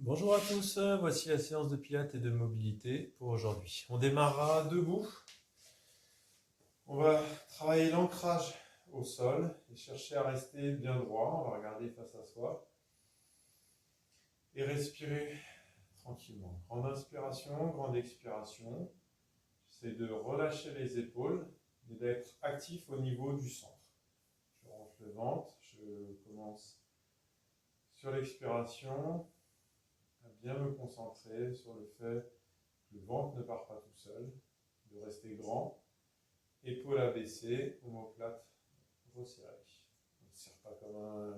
Bonjour à tous, voici la séance de pilates et de mobilité pour aujourd'hui. On démarrera debout. On va travailler l'ancrage au sol et chercher à rester bien droit. On va regarder face à soi et respirer tranquillement. Grande inspiration, grande expiration. J'essaie de relâcher les épaules et d'être actif au niveau du centre. Je rentre le ventre, je commence sur l'expiration à bien me concentrer sur le fait que le ventre ne part pas tout seul, de rester grand, épaules abaissées, omoplate resserrée. On ne serre pas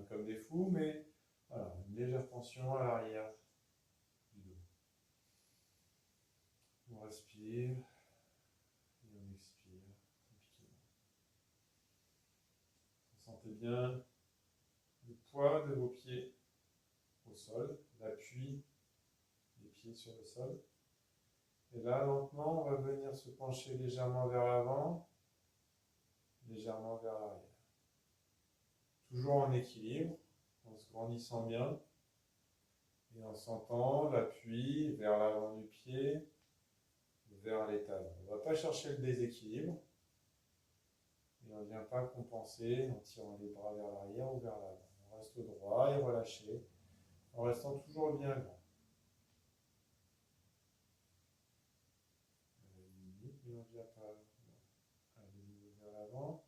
comme des fous, mais voilà, une légère tension à l'arrière du dos. On respire et on expire tranquillement. Vous sentez bien le poids de vos pieds au sol, l'appui des pieds sur le sol. Et là, lentement, on va venir se pencher légèrement vers l'avant, légèrement vers l'arrière. Toujours en équilibre, en se grandissant bien et en sentant l'appui vers l'avant du pied, vers les talons. On ne va pas chercher le déséquilibre et on ne vient pas compenser en tirant les bras vers l'arrière ou vers l'avant. On reste droit et relâché en restant toujours bien grand. Mais on ne vient pas aller vers l'avant.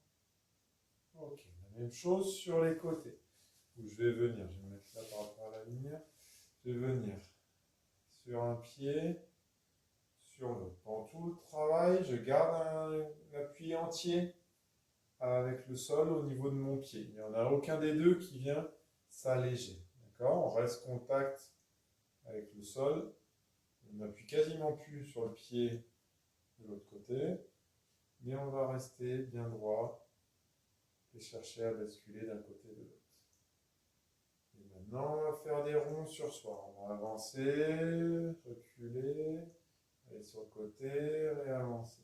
Ok, la même chose sur les côtés. Où je vais venir, je vais me mettre là par rapport à la lumière. Je vais venir sur un pied, sur l'autre. Pendant tout le travail, je garde un appui entier avec le sol au niveau de mon pied. Il n'y en a aucun des deux qui vient s'alléger. D'accord ? On reste contact avec le sol. On n'appuie quasiment plus sur le pied de l'autre côté. Mais on va rester bien droit et chercher à basculer d'un côté de l'autre. Et maintenant, on va faire des ronds sur soi. On va avancer, reculer, aller sur le côté, réavancer.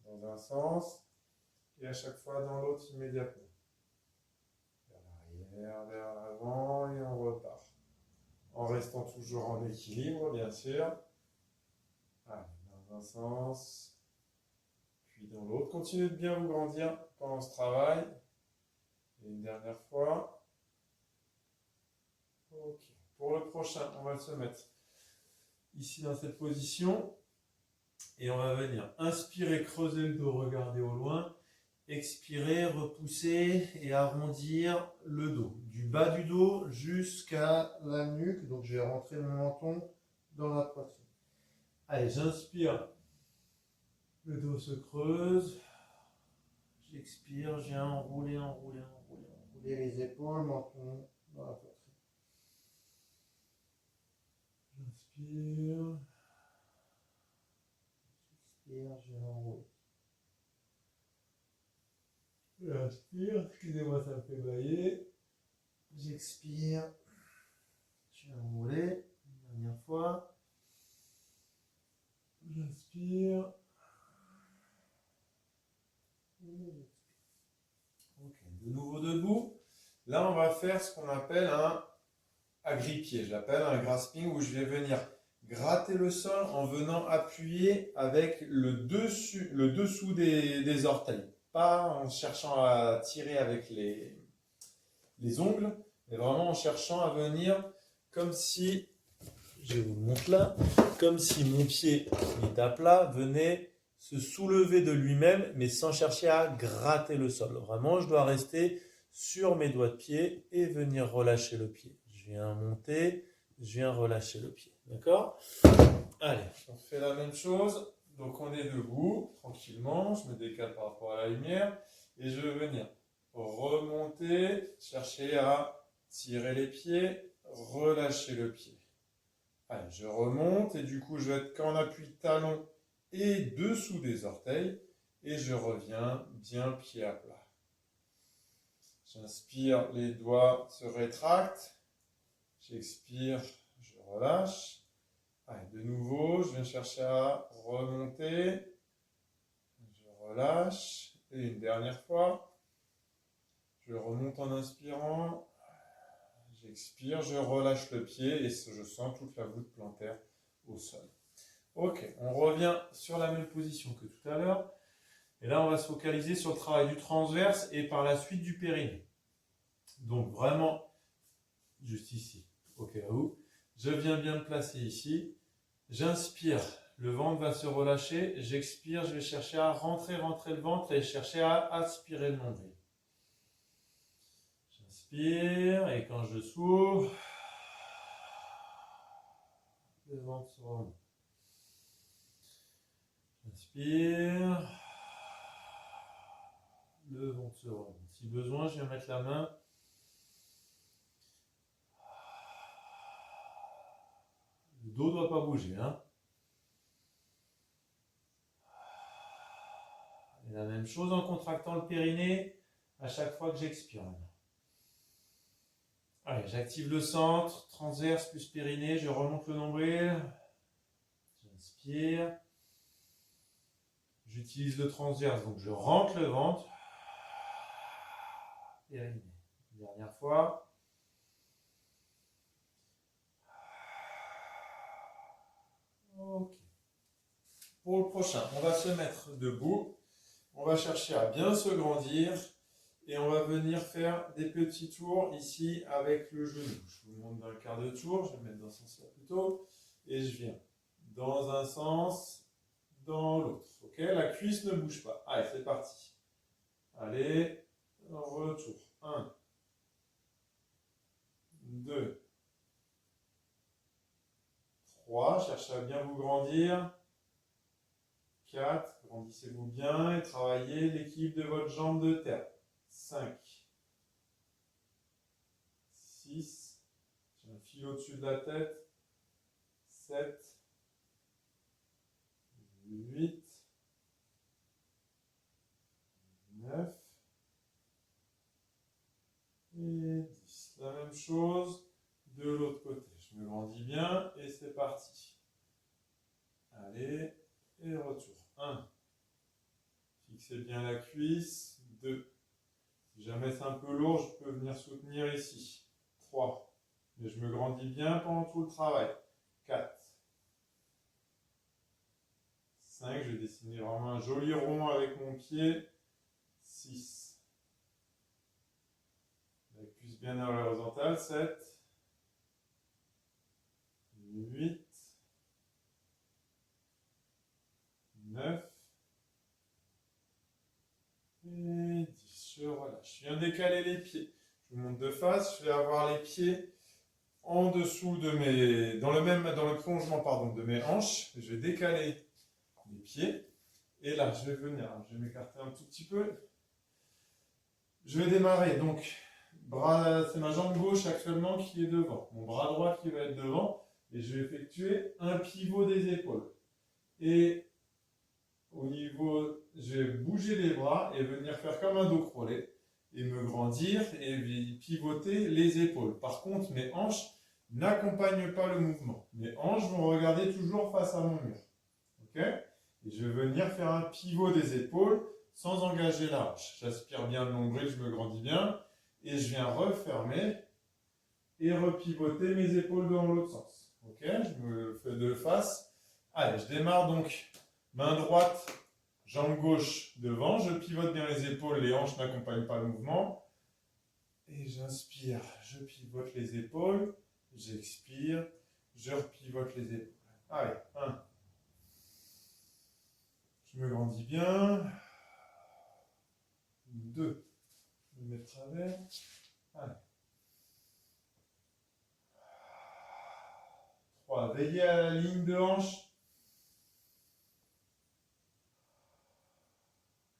Dans un sens et à chaque fois dans l'autre immédiatement. Vers l'arrière, vers l'avant et on repart. En restant toujours en équilibre, bien sûr. Allez, dans un sens, puis dans l'autre. Continuez de bien vous grandir pendant ce travail. Et une dernière fois. Ok. Pour le prochain, on va se mettre ici dans cette position. Et on va venir inspirer, creuser le dos, regarder au loin. Expirer, repousser et arrondir le dos. Du bas du dos jusqu'à la nuque. Donc je vais rentrer mon menton dans la poitrine. Allez, j'inspire. Le dos se creuse. J'expire, j'ai enroulé les épaules, menton dans la poitrine. J'inspire. J'expire, j'ai enroulé. J'inspire, excusez-moi, ça me fait bailler. J'expire. Je vais enrouler. Une dernière fois. J'inspire. Ok, de nouveau debout. Là, on va faire ce qu'on appelle un agrippié. Je l'appelle un grasping où je vais venir gratter le sol en venant appuyer avec le dessous des orteils. Pas en cherchant à tirer avec les ongles, mais vraiment en cherchant à venir comme si, je vous le montre là, comme si mon pied qui est à plat venait se soulever de lui-même, mais sans chercher à gratter le sol. Vraiment, je dois rester sur mes doigts de pied et venir relâcher le pied. Je viens monter, je viens relâcher le pied. D'accord ? Allez, on fait la même chose. Donc on est debout, tranquillement. Je me décale par rapport à la lumière et je vais venir remonter, chercher à tirer les pieds, relâcher le pied. Allez, je remonte et du coup je vais être qu'en appui talon et dessous des orteils et je reviens bien pied à plat. J'inspire, les doigts se rétractent. J'expire, je relâche. Allez, de nouveau, je viens chercher à remonter. Je relâche. Et une dernière fois. Je remonte en inspirant. J'expire, je relâche le pied et je sens toute la voûte plantaire au sol. Ok, on revient sur la même position que tout à l'heure. Et là, on va se focaliser sur le travail du transverse et par la suite du périnée. Donc vraiment, juste ici, au cas où. Je viens bien me placer ici. J'inspire, le ventre va se relâcher. J'expire, je vais chercher à rentrer le ventre et chercher à aspirer le nombril. J'inspire et quand je s'ouvre, le ventre se remonte. J'inspire, le ventre se remonte. Si besoin, je vais mettre la main. Le dos ne doit pas bouger. Hein. Et la même chose en contractant le périnée à chaque fois que j'expire. Allez, j'active le centre, transverse plus périnée, je remonte le nombril. J'inspire. J'utilise le transverse, donc je rentre le ventre. Périnée. Dernière fois. Ok. Pour le prochain, on va se mettre debout. On va chercher à bien se grandir. Et on va venir faire des petits tours ici avec le genou. Je vous montre d'un quart de tour, je vais me mettre dans ce sens-là plutôt. Et je viens dans un sens, dans l'autre. Ok, la cuisse ne bouge pas. Allez, c'est parti. Allez, retour. 1, 2, 3. Cherchez à bien vous grandir. 4. Grandissez-vous bien et travaillez l'équilibre de votre jambe de terre. 5. 6. J'ai un fil au-dessus de la tête. 7. 8. 9. Et 10. La même chose de l'autre côté. Je me grandis bien et c'est parti. Allez, et retour. 1. Fixez bien la cuisse. 2. Si jamais c'est un peu lourd, je peux venir soutenir ici. 3. Mais je me grandis bien pendant tout le travail. 4. 5. Je vais dessiner vraiment un joli rond avec mon pied. 6. La cuisse bien à l'horizontale. 7. 8. 9. Et 10. Je relâche. Je viens décaler les pieds. Je vous montre de face. Je vais avoir les pieds en dessous de mes... dans le prolongement pardon, de mes hanches. Je vais décaler les pieds. Et là, je vais venir. Je vais m'écarter un tout petit peu. Je vais démarrer. Donc, c'est ma jambe gauche actuellement qui est devant. Mon bras droit qui va être devant. Et je vais effectuer un pivot des épaules. Et au niveau, je vais bouger les bras et venir faire comme un dos crawlé et me grandir et pivoter les épaules. Par contre, mes hanches n'accompagnent pas le mouvement. Mes hanches vont regarder toujours face à mon mur. Ok ? Et je vais venir faire un pivot des épaules sans engager la hanche. J'aspire bien le nombril, je me grandis bien et je viens refermer et repivoter mes épaules dans l'autre sens. Ok ? Je me fais de face. Allez, je démarre donc. Main droite, jambe gauche devant, je pivote bien les épaules, les hanches n'accompagnent pas le mouvement. Et j'inspire, je pivote les épaules, j'expire, je repivote les épaules. Allez, 1. Je me grandis bien. 2. Je me mets de travers. Allez. 3. Veillez à la ligne de hanche.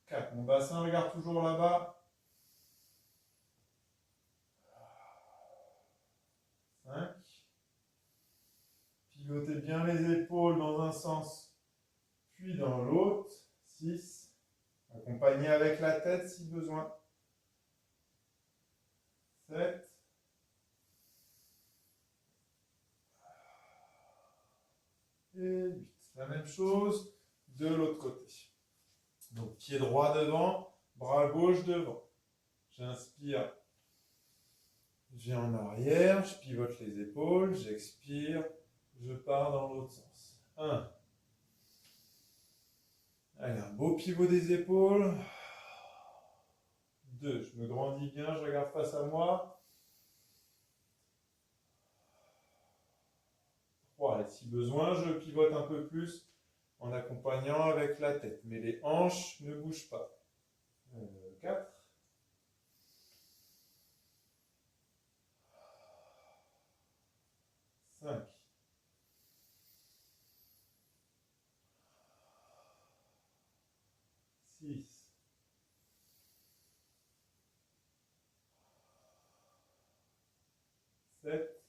4. Mon bassin regarde toujours là-bas. 5. Pivotez bien les épaules dans un sens, puis dans l'autre. 6. Accompagnez avec la tête si besoin. 7. Et 8. La même chose de l'autre côté. Donc pied droit devant, bras gauche devant. J'inspire, Je viens en arrière, je pivote les épaules, j'expire, je pars dans l'autre sens. 1. Allez, un beau pivot des épaules. 2. Je me grandis bien, je regarde face à moi. 3. Et si besoin, je pivote un peu plus en accompagnant avec la tête. Mais les hanches ne bougent pas. 4. 5. 6. 7.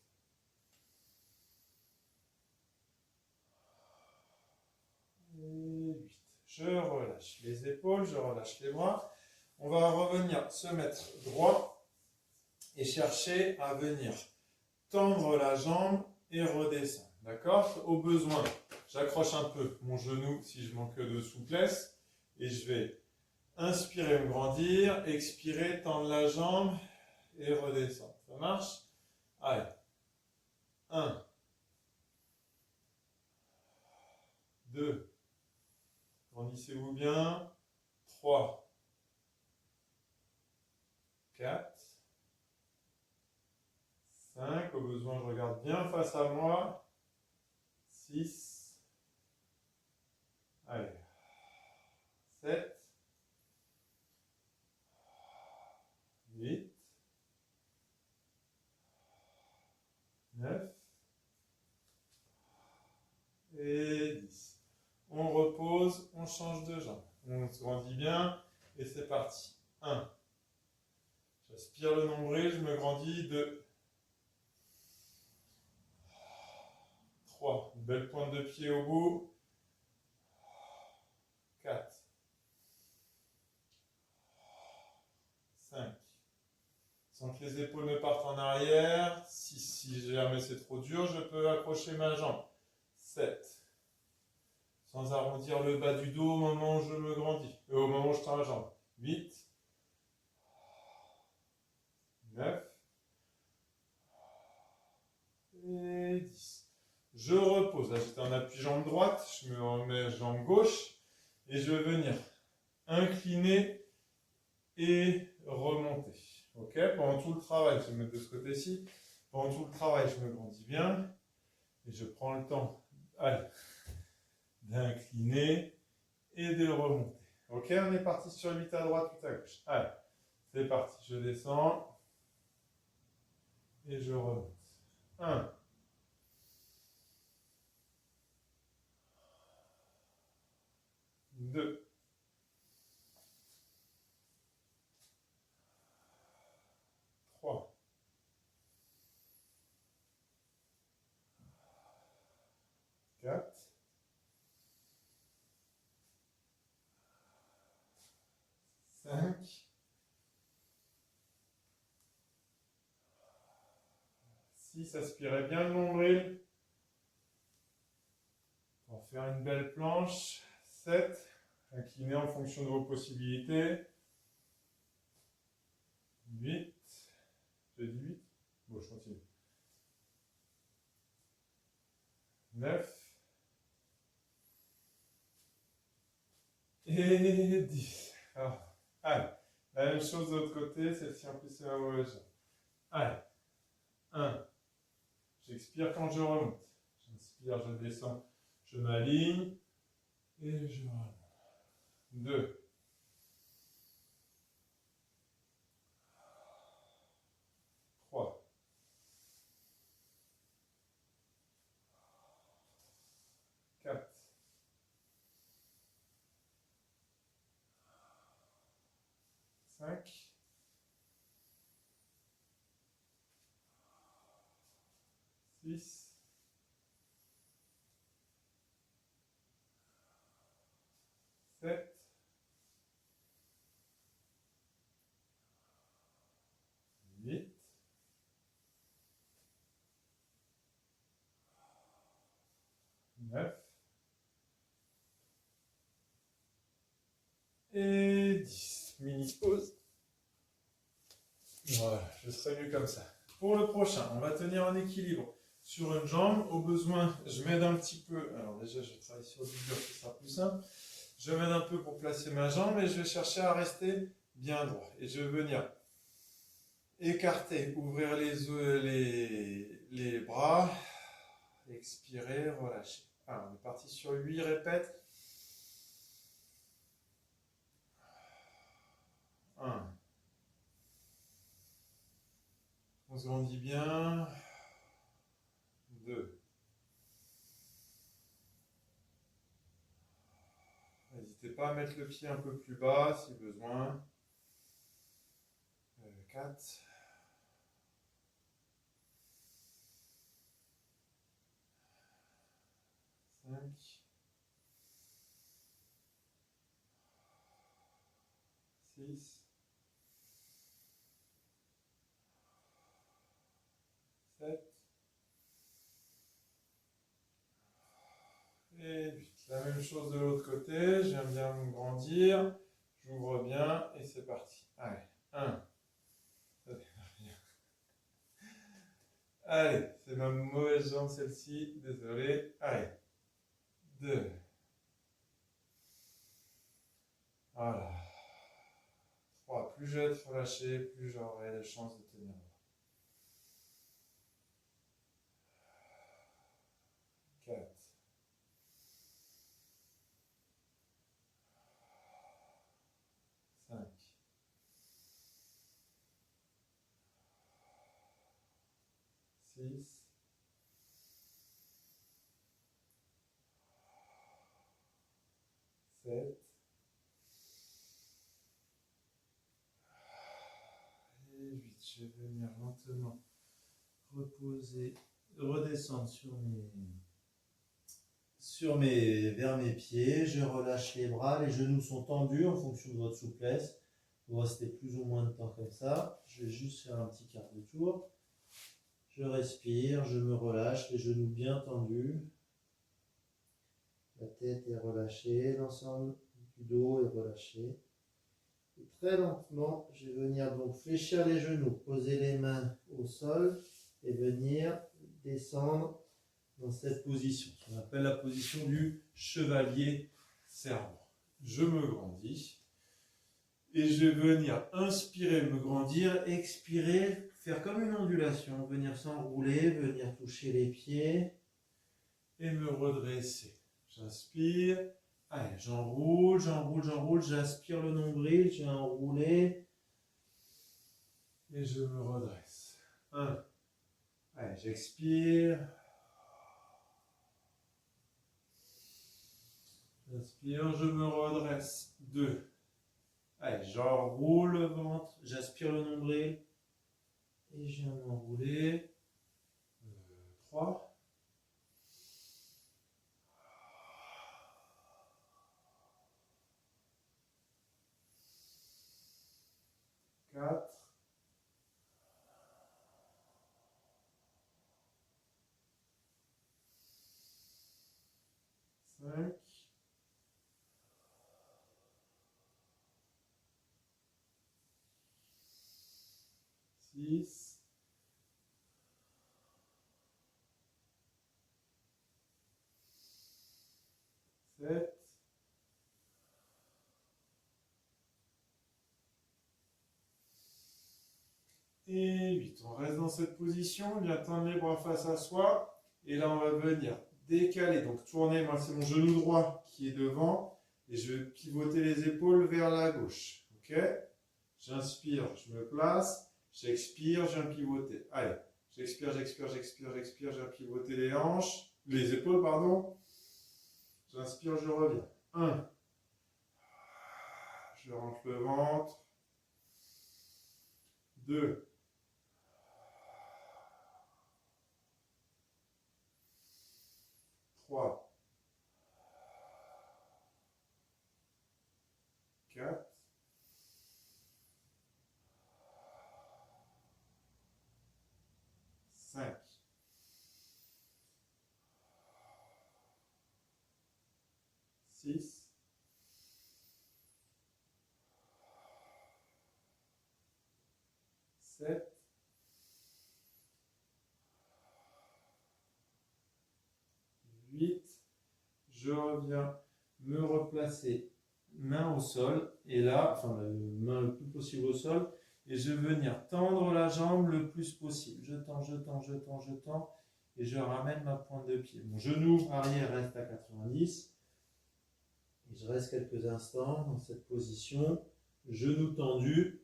Et 8. Je relâche les épaules, je relâche les bras. On va revenir se mettre droit et chercher à venir tendre la jambe et redescendre. D'accord? Au besoin, j'accroche un peu mon genou si je manque de souplesse et je vais inspirer, me grandir, expirer, tendre la jambe et redescendre. Ça marche? Allez. 1, 2, grandissez-vous bien. 3, 4, 5, au besoin je regarde bien face à moi. 6, allez, 7, 8, 9 et 10. On repose, on change de jambe. On se grandit bien et c'est parti. 1, j'aspire le nombril, je me grandis. 2, 3, une belle pointe de pied au bout. 4, 5, sans que les épaules ne partent en arrière. 6, si jamais c'est trop dur, je peux accrocher ma jambe. 7, sans arrondir le bas du dos au moment où je me grandis, au moment où je tends la jambe. 8, 9 et 10. Je repose. Là, j'étais en appui jambe droite, je me remets jambe gauche et je vais venir incliner et remonter. Ok? Pendant tout le travail, je vais me mettre de ce côté-ci. Pendant tout le travail, je me grandis bien et je prends le temps, allez, d'incliner et de remonter. Ok? On est parti sur 8 à droite, 8 à gauche. Allez, c'est parti. Je descends et je remonte. 1, 2, 3, 4, 5, 6, aspirez bien le nombril pour faire une belle planche. 7, inclinez en fonction de vos possibilités. 8, j'ai dit 8, bon je continue. 9 et 10. Ah. Allez, la même chose de l'autre côté, celle-ci en plus c'est la mauvaise jambe. Allez, 1, j'expire quand je remonte. J'inspire, je descends, je m'aligne et je remonte. 2, 3, 4, 5, 6, 7, 8, 9 et 10. Mini pause. Voilà, je serai mieux comme ça. Pour le prochain, on va tenir en équilibre sur une jambe. Au besoin, je m'aide un petit peu. Alors déjà, je travaille sur du dur, ce sera plus simple. Je m'aide un peu pour placer ma jambe et je vais chercher à rester bien droit. Et je vais venir écarter, ouvrir les bras, expirer, relâcher. Alors, on est parti sur 8 répètes. 1. On se grandit bien. 2. N'hésitez pas à mettre le pied un peu plus bas si besoin. 4. 5. 6. 7. Et 8. La même chose de l'autre côté. J'aime bien me grandir. J'ouvre bien et c'est parti. Allez. 1. Allez, c'est ma mauvaise jambe celle-ci. Désolé. Allez. 2. Voilà. 3. Plus je vais être relâché, plus j'aurai de chances de tenir. 4. 5. 6. 7. Et 8. Je vais venir lentement reposer, redescendre vers mes pieds. Je relâche les bras, les genoux sont tendus en fonction de votre souplesse. Vous restez plus ou moins de temps comme ça. Je vais juste faire un petit quart de tour. Je respire, je me relâche, les genoux bien tendus. La tête est relâchée, l'ensemble du dos est relâché. Et très lentement, je vais venir donc fléchir les genoux, poser les mains au sol et venir descendre dans cette position, ce qu'on appelle la position du chevalier servant. Je me grandis et je vais venir inspirer, me grandir, expirer, faire comme une ondulation, venir s'enrouler, venir toucher les pieds et me redresser. J'inspire, allez, j'enroule, j'aspire le nombril, j'ai enroulé et je me redresse. 1. Allez, j'expire. J'inspire, je me redresse. 2. Allez, j'enroule le ventre, j'aspire le nombril et je viens m'enrouler. 3. 4. 5. 6. 7. Et 8. On reste dans cette position, on vient tendre les bras face à soi. Et là, on va venir décaler. Donc, tourner, moi, c'est mon genou droit qui est devant. Et je vais pivoter les épaules vers la gauche. Ok? J'inspire, je me place. J'expire, je viens pivoter. Allez, j'expire, je viens pivoter les hanches. Les épaules, pardon. J'inspire, je reviens. 1. Je rentre le ventre. 2. 3. 4. 5. 6. 7. 8. Je reviens me replacer main au sol, et là, enfin main le plus possible au sol, et je vais venir tendre la jambe le plus possible. Je tends, je tends, je tends, je tends, et je ramène ma pointe de pied. Mon genou arrière reste à 90, et je reste quelques instants dans cette position, genou tendu,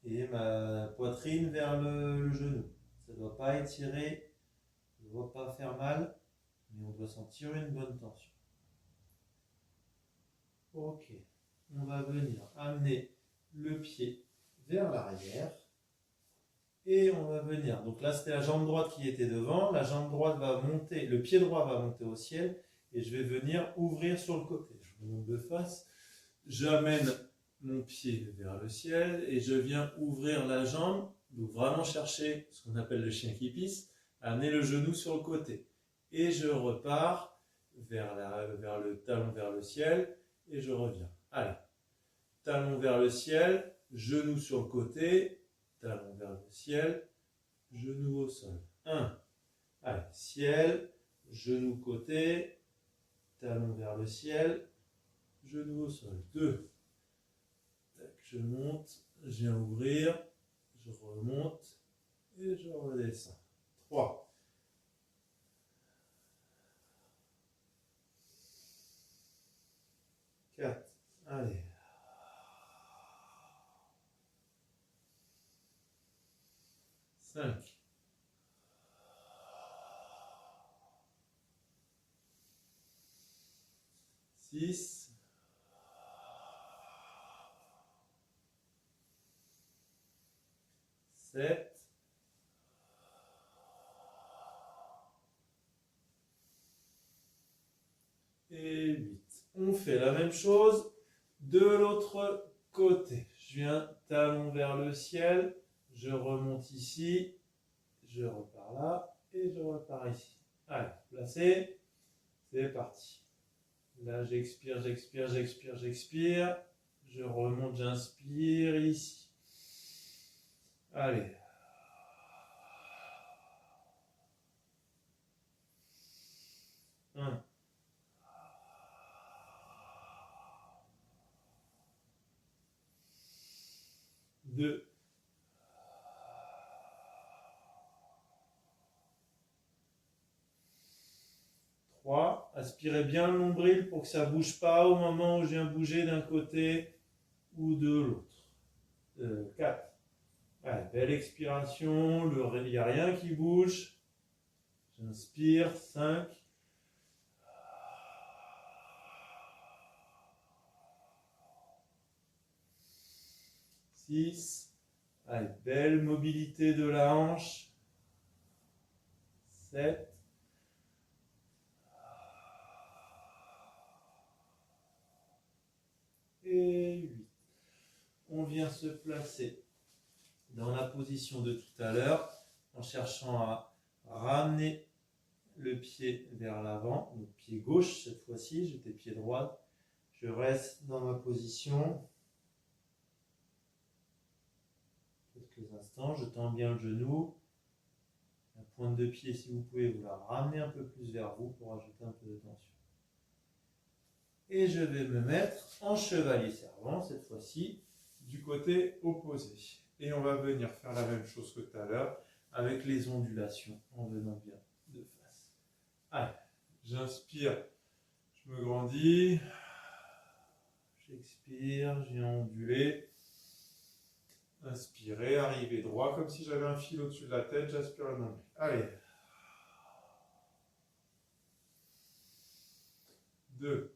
et ma poitrine vers le genou. Ça ne doit pas étirer, ça ne doit pas faire mal, mais on doit sentir une bonne tension. Ok, on va venir amener le pied vers l'arrière et on va venir. Donc là, c'était la jambe droite qui était devant. La jambe droite va monter, le pied droit va monter au ciel et je vais venir ouvrir sur le côté. Je remonte de face, j'amène mon pied vers le ciel et je viens ouvrir la jambe. Donc vraiment chercher ce qu'on appelle le chien qui pisse, amener le genou sur le côté. Et je repars vers le talon vers le ciel. Et je reviens. Allez, talon vers le ciel, genou sur le côté, talon vers le ciel, genou au sol. 1. Allez, ciel, genou côté, talon vers le ciel, genou au sol. 2. Je monte, je viens ouvrir, je remonte et je redescends. 3. 4. Allez. 5. 6. 7. Et 8. On fait la même chose de l'autre côté. Je viens talon vers le ciel, je remonte ici, je repars là et je repars ici. Allez, placé, c'est parti. Là, j'expire, j'expire, j'expire, j'expire. Je remonte, j'inspire ici. Allez. Un. 2. 3. Aspirez bien le nombril pour que ça ne bouge pas au moment où je viens bouger d'un côté ou de l'autre. 4. Allez, belle expiration, il n'y a rien qui bouge. J'inspire. 5. 6. Allez, belle mobilité de la hanche. 7. Et 8. On vient se placer dans la position de tout à l'heure en cherchant à ramener le pied vers l'avant, donc pied gauche cette fois-ci, j'étais pied droit. Je reste dans ma position quelques instants, je tends bien le genou. La pointe de pied, si vous pouvez, vous la ramenez un peu plus vers vous pour ajouter un peu de tension. Et je vais me mettre en chevalier servant, cette fois-ci, du côté opposé. Et on va venir faire la même chose que tout à l'heure, avec les ondulations, en venant bien de face. Allez, j'inspire, je me grandis. J'expire, je viens onduler. Inspirez, arrivez droit, comme si j'avais un fil au-dessus de la tête, j'aspire le nombril. Allez. 2.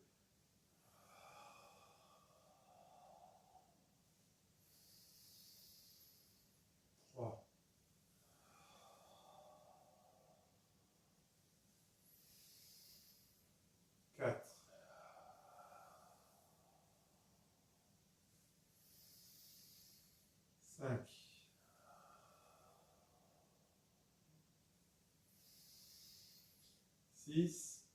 3. 4. 5. 6.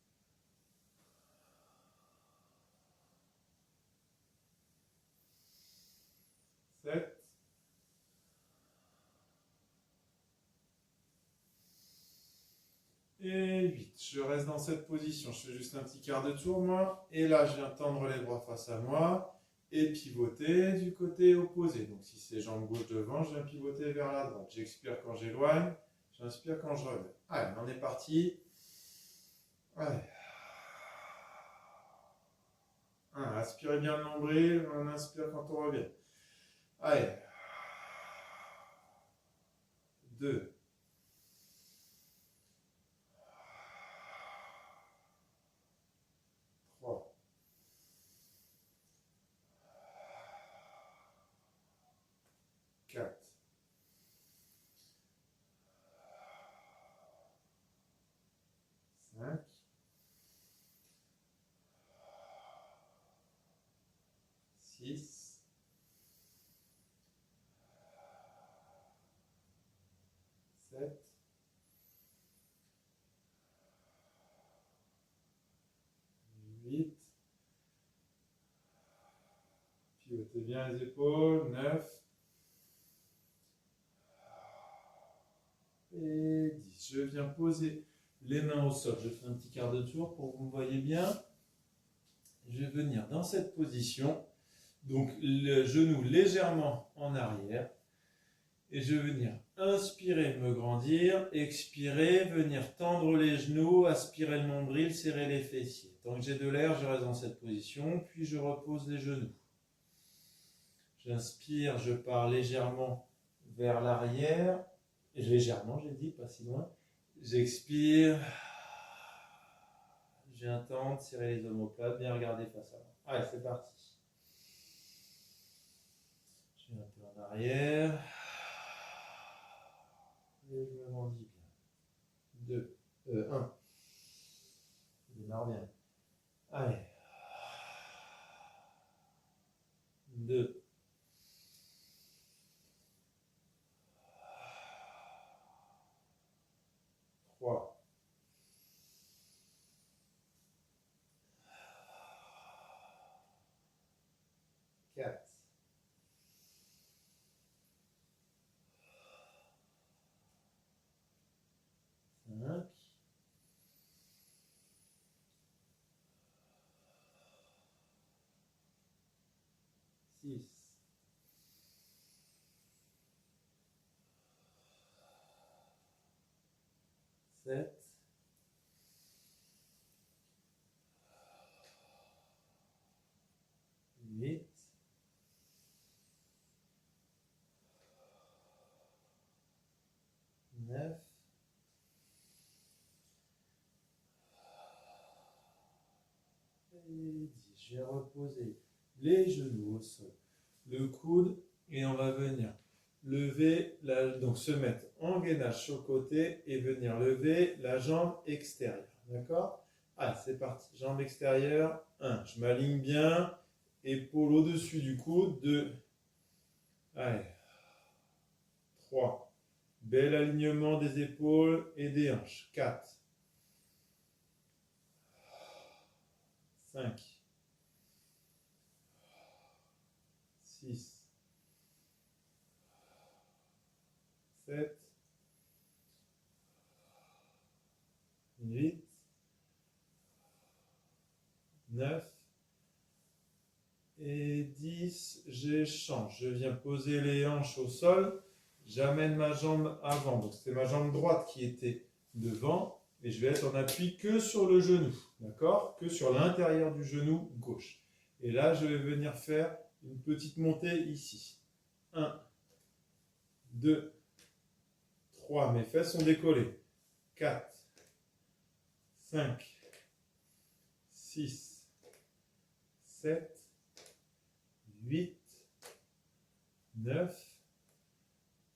7. Et et 8. Je reste dans cette position. Je fais juste un petit quart de tour, moi. Et là, je viens tendre les bras face à moi et pivoter du côté opposé. Donc, si c'est jambe gauche devant, je viens pivoter vers la droite. J'expire quand j'éloigne. J'inspire quand je relève. Allez, on est parti. Allez. Aspirez bien le nombril. On inspire quand on revient. Allez. 2. 3. 4. 5. 6. 7. 8. Pivotez bien les épaules. 9. Et 10. Je viens poser les mains au sol. Je fais un petit quart de tour pour que vous me voyez bien. Je vais venir dans cette position. Donc le genou légèrement en arrière. Et je vais venir inspirer, me grandir. Expirer, venir tendre les genoux. Aspirer le nombril, serrer les fessiers. Tant que j'ai de l'air, je reste dans cette position. Puis je repose les genoux. J'inspire, je pars légèrement vers l'arrière. Légèrement, j'ai dit, pas si loin. J'expire. Je viens tendre, serrer les omoplates, bien regarder face à moi. Allez, c'est parti. Je viens un peu en arrière. Et je me grandis bien. 1. Je démarre bien. Allez. 2. 3. 4. 5. 6. 7. 8. 9. Et 10. Je vais reposer les genoux au sol, le coude, et on va venir lever, donc se mettre en gainage sur le côté et venir lever la jambe extérieure. D'accord? Allez, c'est parti. Jambe extérieure, 1. Je m'aligne bien, épaule au-dessus du coude, 2. Allez, 3. Bel alignement des épaules et des hanches, 4. 5. 6. 7. 8. 9. Et 10. J'échange. Je viens poser les hanches au sol. J'amène ma jambe avant. Donc c'était ma jambe droite qui était devant. Et je vais être en appui que sur le genou. D'accord? Que sur l'intérieur du genou gauche. Et là, je vais venir faire une petite montée ici. 1. 2. 3. Mes fesses sont décollées. 4. 5. 6. 7. 8. 9.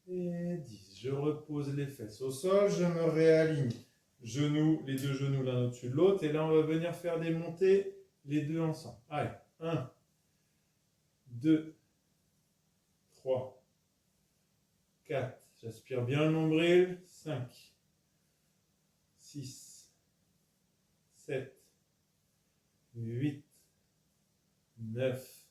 Et 10. Je repose les fesses au sol. Je me réaligne. Genoux, les deux genoux l'un au-dessus de l'autre. Et là, on va venir faire des montées, les deux ensemble. Allez. 1. 2. 3. 4. J'aspire bien le nombril. 5. 6. 7. 8. 9.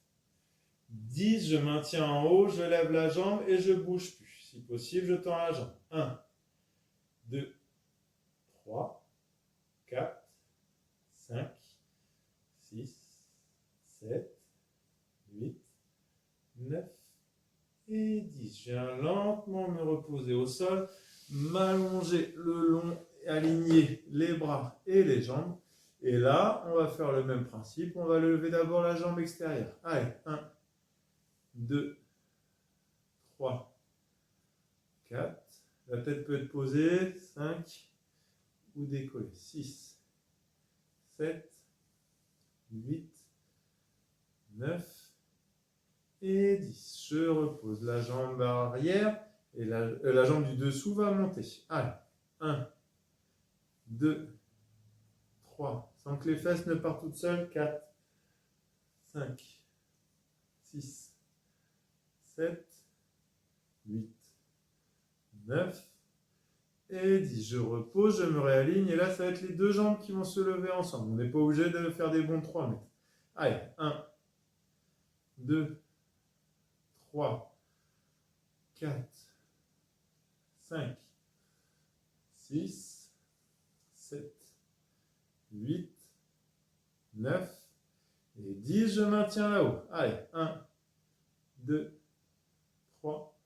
10. Je maintiens en haut. Je lève la jambe et je bouge plus. Si possible, je tends la jambe. 1. 2. 3. 4, 5, 6, 7, 8, 9 et 10. Je viens lentement me reposer au sol, m'allonger le long, aligner les bras et les jambes. Et là, on va faire le même principe. On va lever d'abord la jambe extérieure. Allez, 1, 2, 3, 4. La tête peut être posée. 5 ou décoller. 6, 7, 8, 9 et 10. Je repose la jambe arrière et la jambe du dessous va monter. Allez, 1, 2, 3, sans que les fesses ne partent toutes seules. 4, 5, 6, 7, 8, 9 et 10. Je repose, je me réaligne et là, ça va être les deux jambes qui vont se lever ensemble. On n'est pas obligé de faire des bons 3 mètres. Allez, 1, 2, 3, 4, 5, 6, 7, 8, 9 et 10. Je maintiens là-haut. Allez, 1, 2, 3,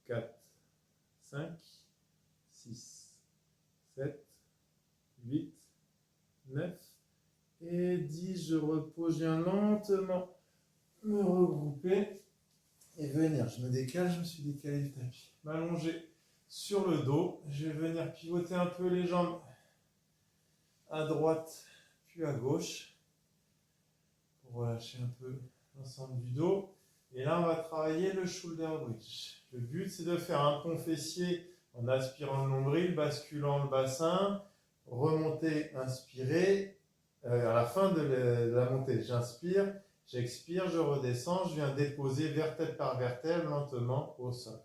4, 5, 6, 7, 8, 9 et 10. Je repose, je viens lentement me regrouper et venir. Je me décale, je me suis décalé du tapis. M'allonger sur le dos. Je vais venir pivoter un peu les jambes à droite puis à gauche pour relâcher un peu l'ensemble du dos. Et là, on va travailler le shoulder bridge. Le but, c'est de faire un pont fessier en aspirant le nombril, basculant le bassin, remonter, inspirer. À la fin de la montée, j'inspire, j'expire, je redescends, je viens déposer vertèbre par vertèbre lentement au sol.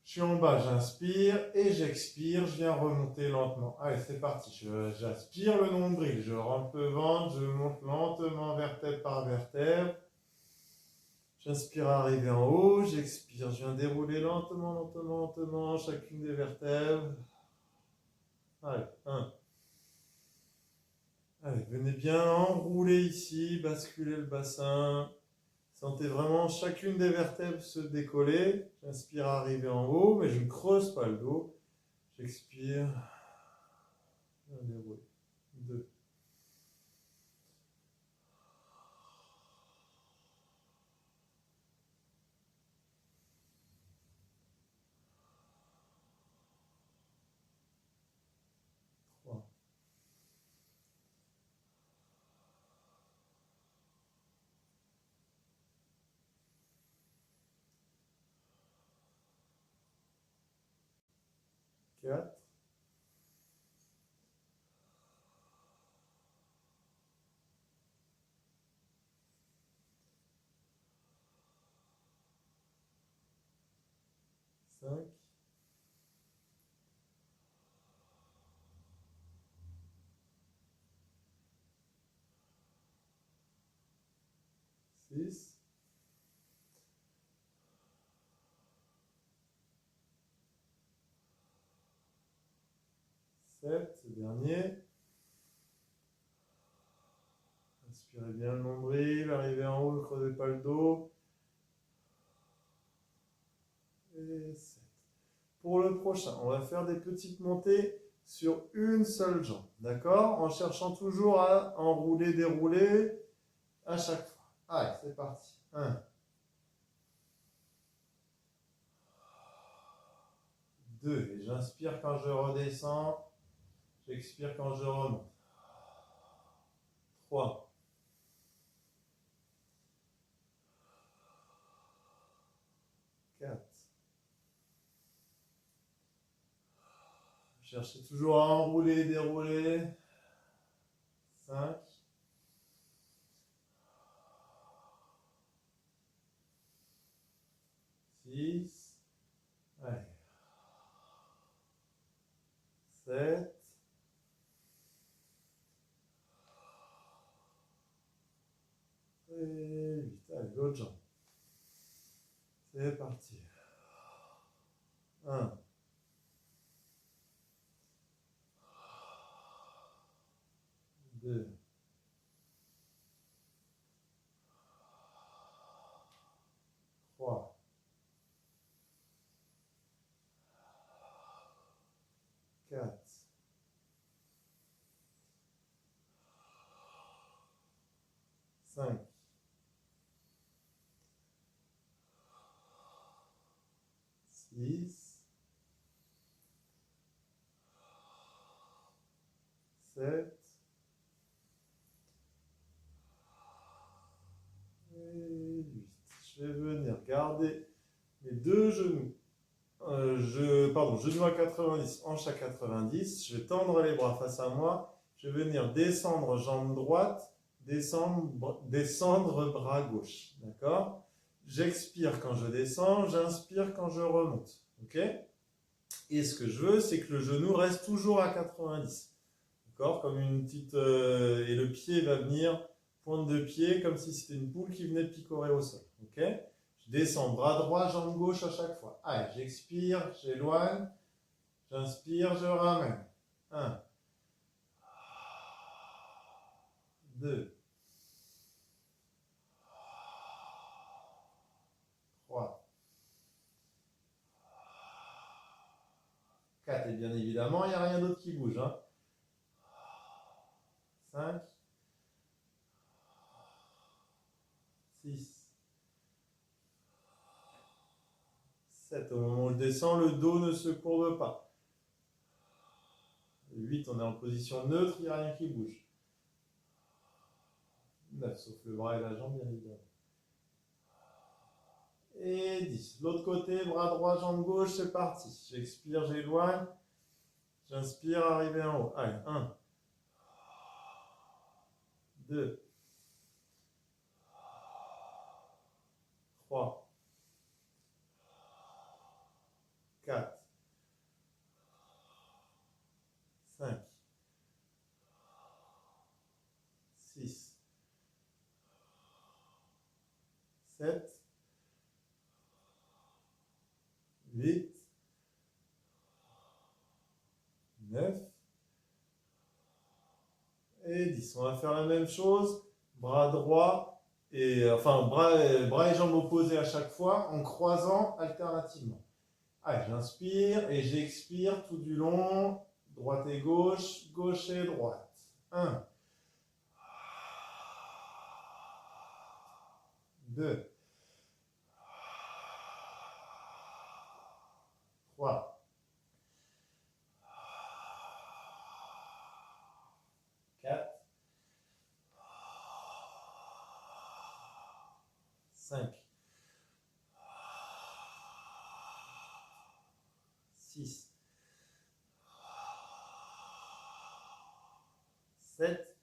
Je suis en bas, j'inspire et j'expire, je viens remonter lentement. Allez, c'est parti. J'aspire le nombril, je rentre le ventre, je monte lentement vertèbre par vertèbre. J'inspire à arriver en haut, j'expire, je viens dérouler lentement, lentement, lentement chacune des vertèbres. Allez, 1. Allez, venez bien enrouler ici, basculer le bassin. Sentez vraiment chacune des vertèbres se décoller. J'inspire à arriver en haut, mais je ne creuse pas le dos. J'expire. Je déroule. 2. 3. 4. 5. 6. 7. C'est le dernier. Inspirez bien le nombril, arrivez en haut, ne creusez pas le dos. Et 7. Pour le prochain, on va faire des petites montées sur une seule jambe, d'accord? En cherchant toujours à enrouler, dérouler à chaque fois. Allez, c'est parti. 1. 2. Et j'inspire quand je redescends. J'expire quand je remonte. 3. 4. Cherchez toujours à enrouler, dérouler. 5. 6. Allez. 7. Et 8. Allez, l'autre jambe. C'est parti. 1. 2, 3, 4, 5, 6, 7 et 8. Je vais venir garder mes deux genoux. Genoux à 90, hanche à 90. Je vais tendre les bras face à moi. Je vais venir descendre jambe droite, descendre bras gauche. D'accord? J'expire quand je descends, j'inspire quand je remonte. Ok? Et ce que je veux, c'est que le genou reste toujours à 90. D'accord? Comme une petite. Et le pied va venir, pointe de pied, comme si c'était une poule qui venait de picorer au sol. Ok? Je descends bras droit, jambe gauche à chaque fois. Allez, j'expire, j'éloigne. J'inspire, je ramène. 1, 2, 3, 4. Et bien évidemment, il n'y a rien d'autre qui bouge. 5, 6, 7. Au moment où je descends, le dos ne se courbe pas. 8, on est en position neutre, il n'y a rien qui bouge. 9, sauf le bras et la jambe, bien évidemment. Et 10. L'autre côté, bras droit, jambe gauche, c'est parti. J'expire, j'éloigne. J'inspire, arrivé en haut. Allez, 1, 2, 3, 4, 5, 6, 7, 8, 9 et 10. On va faire la même chose, bras droit et bras et jambes opposés à chaque fois en croisant alternativement. Allez, j'inspire et j'expire tout du long, droite et gauche, gauche et droite. 1, 2, 3, 4, 5, 6, 7,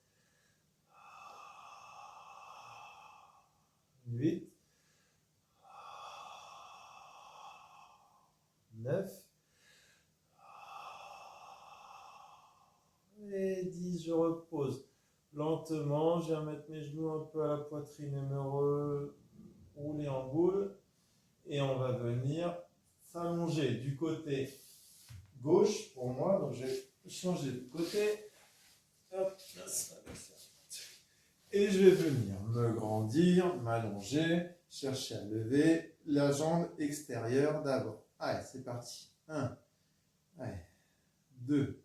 8, 9 et 10. Je repose lentement. Je viens mettre mes genoux un peu à la poitrine et me rouler en boule. Et on va venir s'allonger du côté gauche pour moi. Donc je vais changer de côté. Hop, et je vais venir me grandir, m'allonger, chercher à lever la jambe extérieure d'abord. Allez, c'est parti. 1, 2,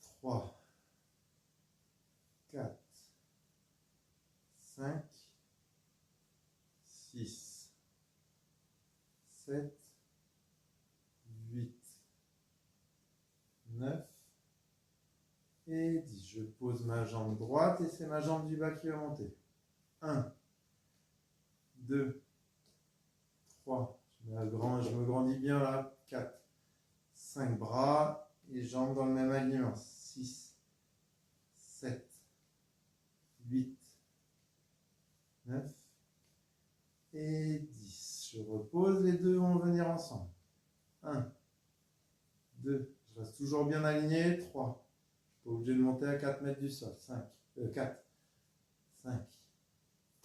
3, 4, 5, 6, 7, 8, 9 et 10. Je pose ma jambe droite et c'est ma jambe du bas qui va monter. 1, 2, 3. Je me grandis bien là. 4, 5 bras et jambes dans le même alignement. 6, 7, 8, 9 et 10. Je repose, les deux vont venir ensemble. 1, 2, je reste toujours bien aligné. 3, je suis pas obligé de monter à 4 mètres du sol. 4, 5,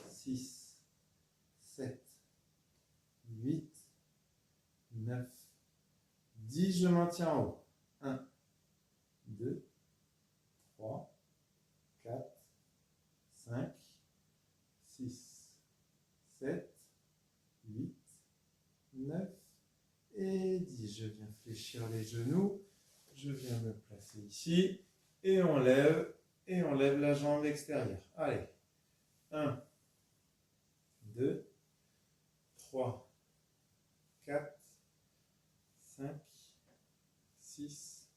6, 7, 8, 9, 10, je maintiens en haut. 1, 2, 3, fléchir les genoux. Je viens me placer ici et on lève la jambe extérieure. Allez, 1, 2, 3, 4, 5, 6,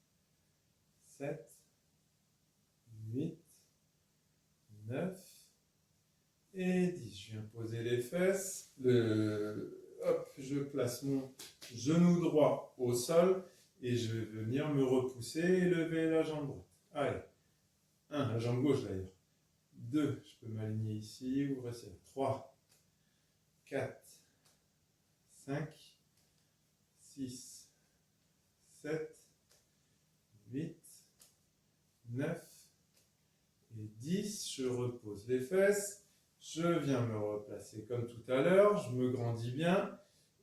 7, 8, 9 et 10. Je viens poser les fesses. Hop, je place mon genou droit au sol et je vais venir me repousser et lever la jambe droite. Allez, 1, la jambe gauche d'ailleurs. 2, je peux m'aligner ici ou rester là. 3, 4, 5, 6, 7, 8, 9 et 10. Je repose les fesses. Je viens me replacer comme tout à l'heure. Je me grandis bien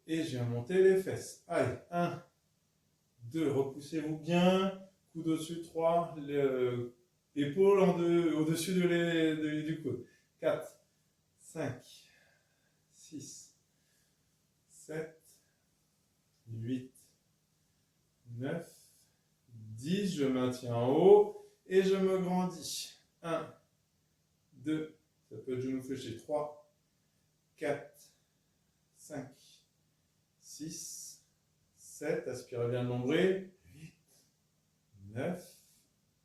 et je viens monter les fesses. Allez, 1, 2, repoussez-vous bien. Coude au-dessus, 3, épaule au-dessus du coude. 4, 5, 6, 7, 8, 9, 10. Je maintiens en haut et je me grandis. 1, 2, ça peut être genou fléché. 3, 4, 5, 6, 7. Aspirez bien le nombril. 8, 9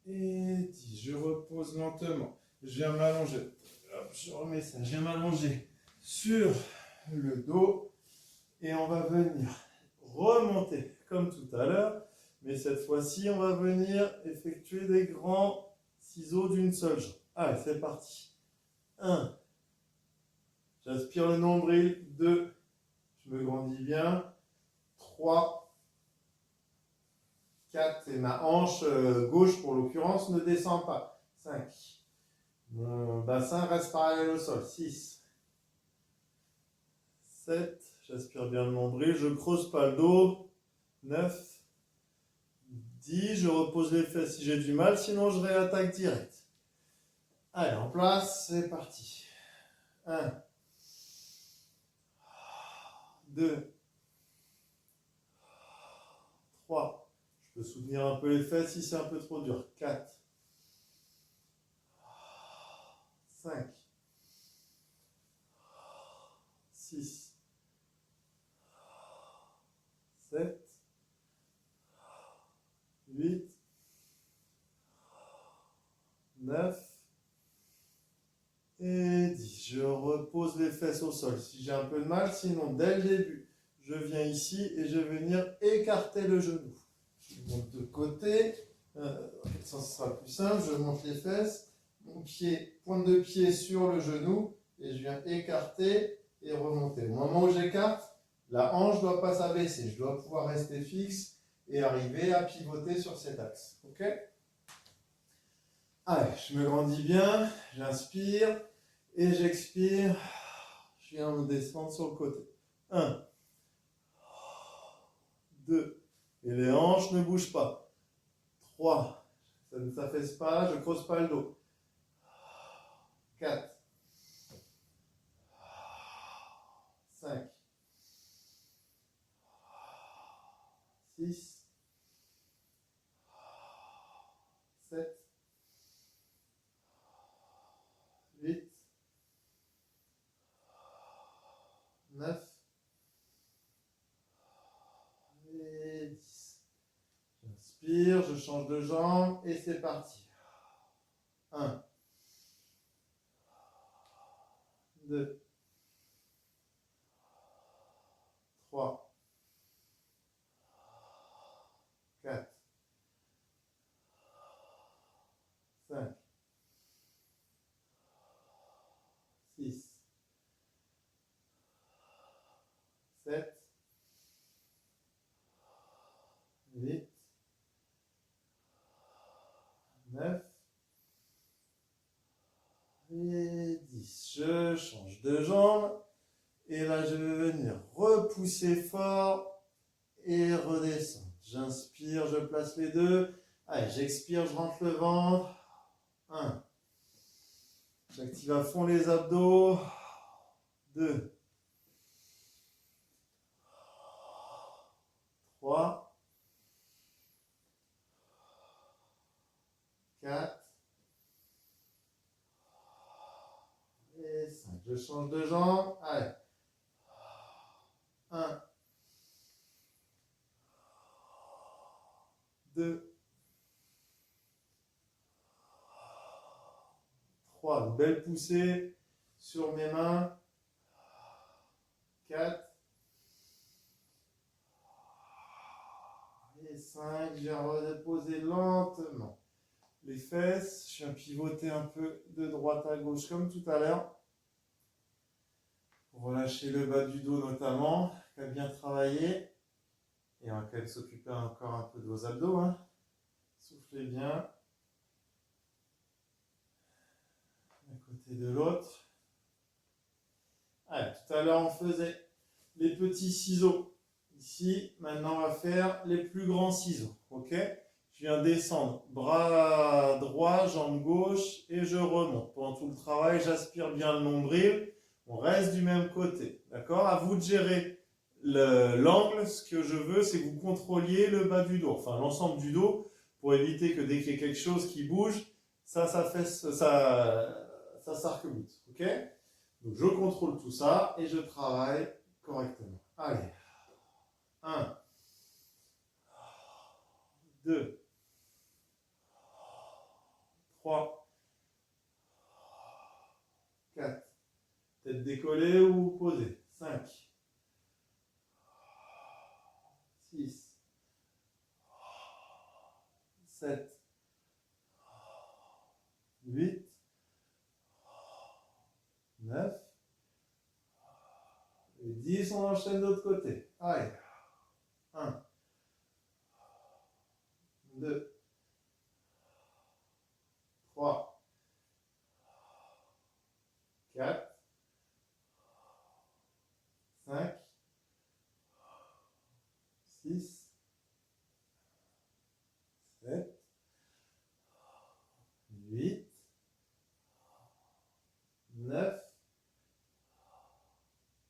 et 10. Je repose lentement. Je viens m'allonger. Hop, je remets ça. Je viens m'allonger sur le dos et on va venir remonter comme tout à l'heure. Mais cette fois-ci, on va venir effectuer des grands ciseaux d'une seule jambe. Allez, c'est parti. 1. J'aspire le nombril. 2. Je me grandis bien. 3. 4. Et ma hanche gauche, pour l'occurrence, ne descend pas. 5. Mon bassin reste parallèle au sol. 6. 7. J'aspire bien le nombril. Je ne creuse pas le dos. 9. 10, je repose les fesses si j'ai du mal, sinon je réattaque direct. Allez, en place, c'est parti. 1, 2, 3. Je peux soutenir un peu les fesses si c'est un peu trop dur. 4, 5, 6, 7, 8, 9 et 10. Je repose les fesses au sol si j'ai un peu de mal. Sinon, dès le début, je viens ici et je vais venir écarter le genou. Je monte de côté. Ça sera le plus simple. Je monte les fesses. Mon pied, pointe de pied sur le genou. Et je viens écarter et remonter. Au moment où j'écarte, la hanche ne doit pas s'abaisser. Je dois pouvoir rester fixe et arriver à pivoter sur cet axe. Ok ? Allez, je me grandis bien, j'inspire et j'expire. Je viens me descendre sur le côté. 1, 2, et les hanches ne bougent pas. 3, ça ne s'affaisse pas, je ne creuse pas le dos. 4, 5, 6, 7, 8, 9 et 10. J'inspire, je change de jambe et c'est parti. 1, 2, 3, 4, 5, 6, 7, 8, 9 et 10. Je change de jambe. Et là, je vais venir repousser fort et redescendre. J'inspire, je place les deux. Allez, j'expire, je rentre le ventre. 1. J'active à fond les abdos. 2. 3. 4 et 5. Je change de jambe. Allez. 1, 2, 3. Une belle poussée sur mes mains. 4 et 5. Je vais redéposer lentement les fesses. Je viens pivoter un peu de droite à gauche comme tout à l'heure. Pour relâcher le bas du dos notamment, qui a bien travaillé. Et on va quand même s'occuper encore un peu de vos abdos. Hein. Soufflez bien. D'un côté de l'autre. Allez, tout à l'heure on faisait les petits ciseaux. Ici, maintenant on va faire les plus grands ciseaux. Ok? Je viens descendre, bras droit, jambe gauche et je remonte. Pendant tout le travail, j'aspire bien le nombril. On reste du même côté. D'accord? À vous de gérer l'angle. Ce que je veux, c'est que vous contrôliez le bas du dos. Enfin, l'ensemble du dos pour éviter que dès qu'il y ait quelque chose qui bouge, ça s'arc-boute. Ok? Donc, je contrôle tout ça et je travaille correctement. Allez. 1, 2, 3, 4. Tête décollée ou posée. 5, 6, 7, 8, 9 et 10. On enchaîne de l'autre côté. Allez. 1, 2, 3, 4, 5, 6, 7, 8, 9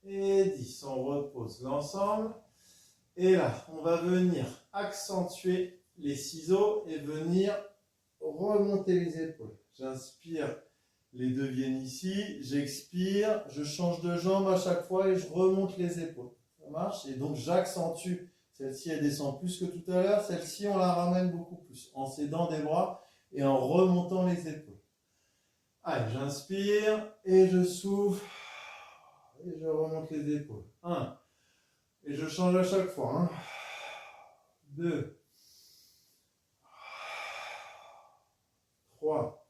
et 10. On repose l'ensemble. Et là, on va venir accentuer les ciseaux et venir remonter les épaules. J'inspire, les deux viennent ici. J'expire, je change de jambe à chaque fois et je remonte les épaules. Ça marche? Et donc, j'accentue. Celle-ci, elle descend plus que tout à l'heure. Celle-ci, on la ramène beaucoup plus en s'aidant des bras et en remontant les épaules. Allez, j'inspire et je souffle et je remonte les épaules. 1. Et je change à chaque fois. 1, 2, 3,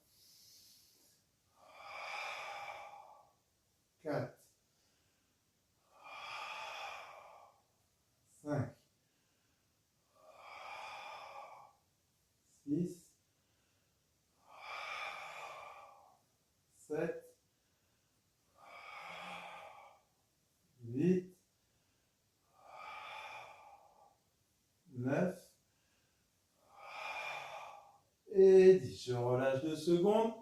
4, 5, 6, 7, 8, 9 et 10. Je relâche 2 secondes.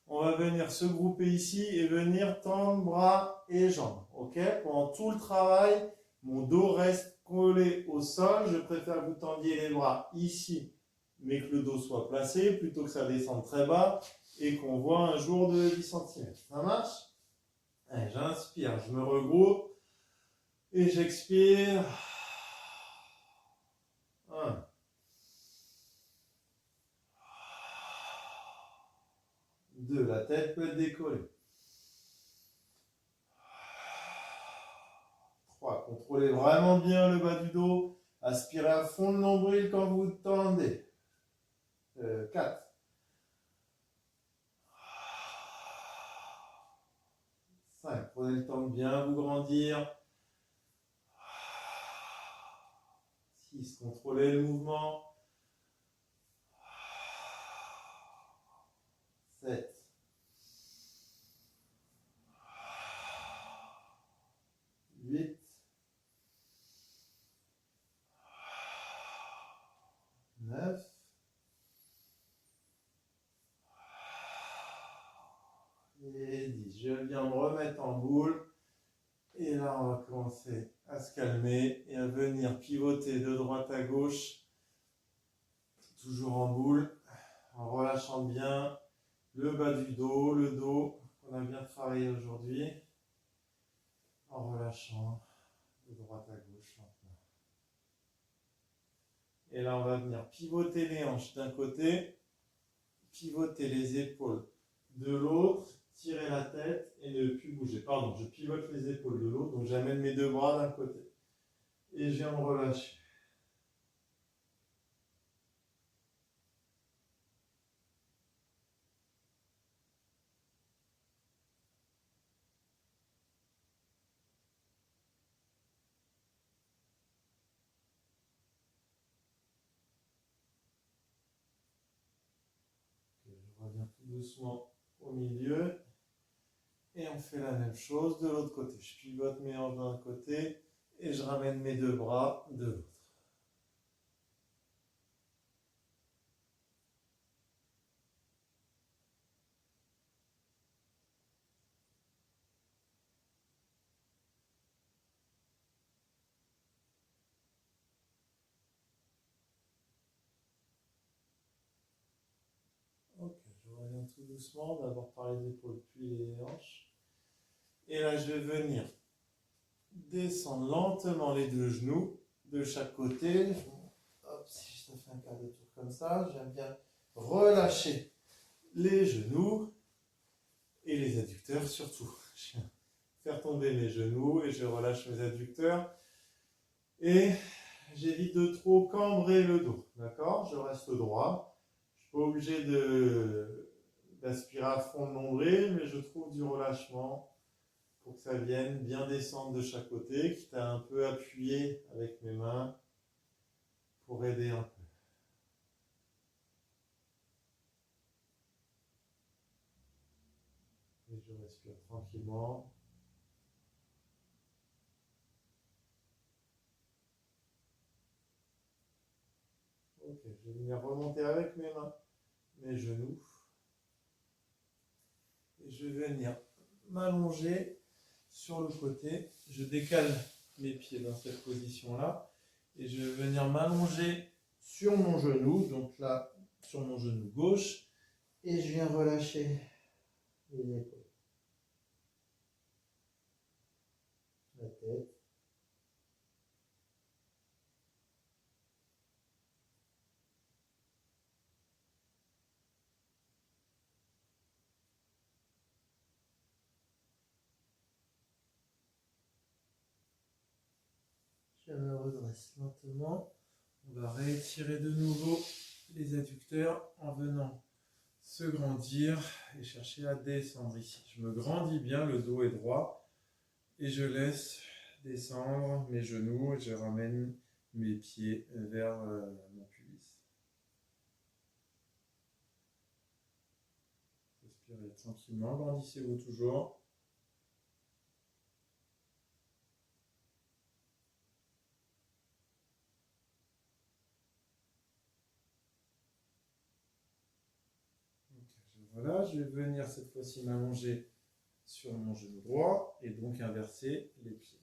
On va venir se grouper ici et venir tendre bras et jambes. Ok? Pendant tout le travail, mon dos reste collé au sol. Je préfère que vous tendiez les bras ici, mais que le dos soit placé plutôt que ça descende très bas et qu'on voit un jour de 10 cm. Ça marche? Allez, j'inspire, je me regroupe et j'expire. 1, 2, la tête peut être décollée. 3, contrôlez vraiment bien le bas du dos. Aspirez à fond le nombril quand vous tendez. 4. 5. Prenez le temps de bien vous grandir. 6. Contrôlez le mouvement. 7. 8. 9. Et 10. Je viens me remettre en boule. Et là, on va commencer à se calmer et à venir pivoter de droite à gauche. Toujours en boule. en relâchant bien le bas du dos, le dos qu'on a bien travaillé aujourd'hui, en relâchant de droite à gauche lentement. Et là, on va venir pivoter les hanches d'un côté, pivoter les épaules de l'autre, tirer la tête et ne plus bouger. Pardon, je pivote les épaules de l'autre, donc j'amène mes deux bras d'un côté. Et je viens me relâcher. Je reviens tout doucement au milieu. Et on fait la même chose de l'autre côté. Je pivote mes hanches d'un côté et je ramène mes deux bras de l'autre. Ok, je reviens tout doucement, d'abord par les épaules puis les hanches. Et là, je vais venir descendre lentement les deux genoux de chaque côté. Hop, si je te fais un quart de tour comme ça, j'aime bien relâcher les genoux et les adducteurs surtout. Je viens faire tomber mes genoux et je relâche mes adducteurs. Et j'évite de trop cambrer le dos, d'accord? Je reste droit. Je ne suis pas obligé d'aspirer à fond le nombril, mais je trouve du relâchement pour que ça vienne bien descendre de chaque côté, quitte à un peu appuyer avec mes mains pour aider un peu. Et je respire tranquillement. Ok, je vais venir remonter avec mes mains, mes genoux. Et je vais venir m'allonger sur le côté. Je décale mes pieds dans cette position-là. Et je vais venir m'allonger sur mon genou, donc là, sur mon genou gauche. Et je viens relâcher les épaules. La tête. Je me redresse lentement. On va réétirer de nouveau les adducteurs en venant se grandir et chercher à descendre ici. Je me grandis bien, le dos est droit et je laisse descendre mes genoux et je ramène mes pieds vers mon pubis. Respirez tranquillement, grandissez-vous toujours. Voilà, je vais venir cette fois-ci m'allonger sur mon genou droit et donc inverser les pieds.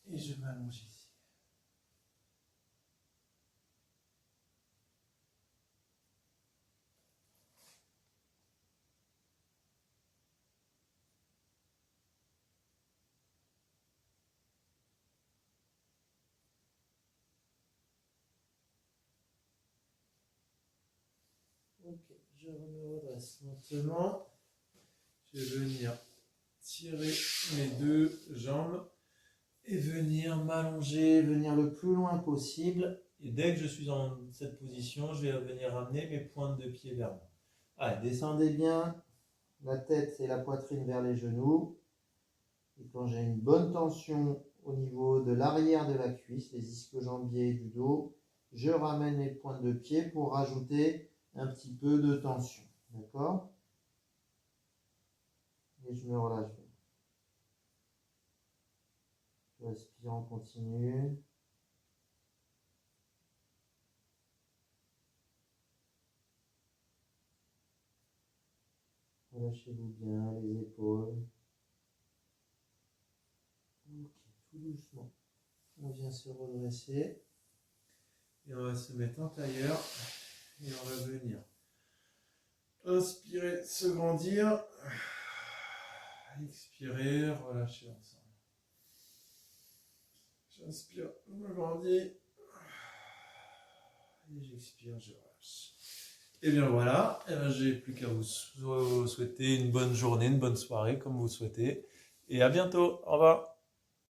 Et je m'allonge ici. Ok, je me redresse lentement. Je vais venir tirer mes deux jambes et venir m'allonger, venir le plus loin possible. Et dès que je suis dans cette position, je vais venir amener mes pointes de pied vers moi. Allez, descendez bien la tête et la poitrine vers les genoux. Et quand j'ai une bonne tension au niveau de l'arrière de la cuisse, les ischio-jambiers du dos, je ramène mes pointes de pied pour rajouter un petit peu de tension. D'accord? Et je me relâche bien. Je respire en continu. Relâchez-vous bien les épaules. Ok, tout doucement. On vient se redresser. Et on va se mettre en tailleur. Et on va venir Inspirez, se grandir. Expirez, relâchez ensemble. J'inspire, je me grandis. Et j'expire, je relâche. Et bien voilà, et ben j'ai plus qu'à vous souhaiter une bonne journée, une bonne soirée, comme vous souhaitez. Et à bientôt. Au revoir.